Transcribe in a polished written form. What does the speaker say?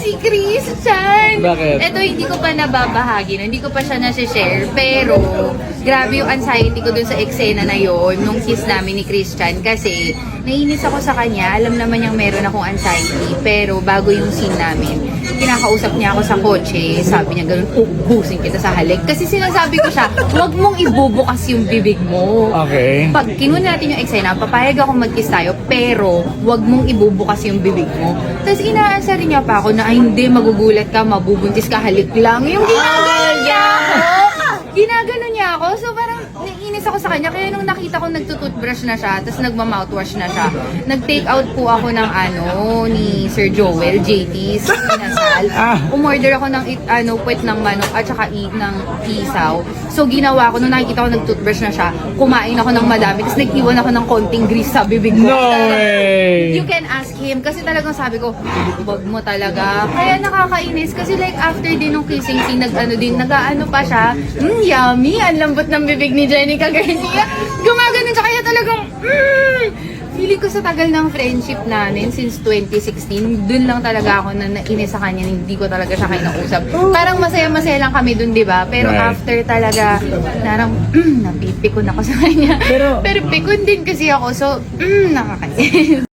si Christian! Bakit? Ito, hindi ko pa nababahagi, no? Hindi ko pa siya nasi-share. Pero, grabe yung anxiety ko dun sa eksena na yon nung kiss namin ni Christian. Kasi, nainis ako sa kanya. Alam naman niyang meron akong anxiety. Pero, bago yung scene namin, kinakausap niya ako sa kotse. Sabi niya ganun, ubusin kita sa halik. Kasi sinasabi ko siya, huwag mong ibubukas yung bibig mo. Okay. Pag kinuha natin yung eksena, papayag ako mag-kiss tayo, pero huwag mong ibubukas yung bibig mo. Tapos inaasar niya pa ako na, ay hindi, magugulat ka, mabubuntis ka, halik lang. Yung ginagano niya ako. Ginagano niya ako. So parang naiinis ako sa kanya. Kaya nung nakita ko nagtutoothbrush na siya, tapos nagma-mouthwash na siya, nag-take out po ako ng ni Sir Joel, JT's Inasal. Umorder ako ng puwet ng manok at saka ng isaw. So ginawa ko, nung nakikita ko nag-toothbrush na siya, kumain ako ng madami, tapos nag-iwan ako ng konting grease sa bibig ko. No way! You can ask him. Kasi talagang sabi ko, wag mo talaga. Kaya nakakainis. Kasi like after din nung kissing scene, nag-ano pa siya. Yummy! Ang lambot ng bibig ni Jenica Garcia. Gumagano siya. Kaya talagang, feeling ko sa tagal ng friendship namin since 2016, dun lang talaga ako na nainis sa kanya. Hindi ko talaga siya kinausap. Parang masaya-masaya lang kami dun, di ba? Pero Right. after talaga, parang napipikon ako sa kanya. Pero pikon din kasi ako. So, nakakainis.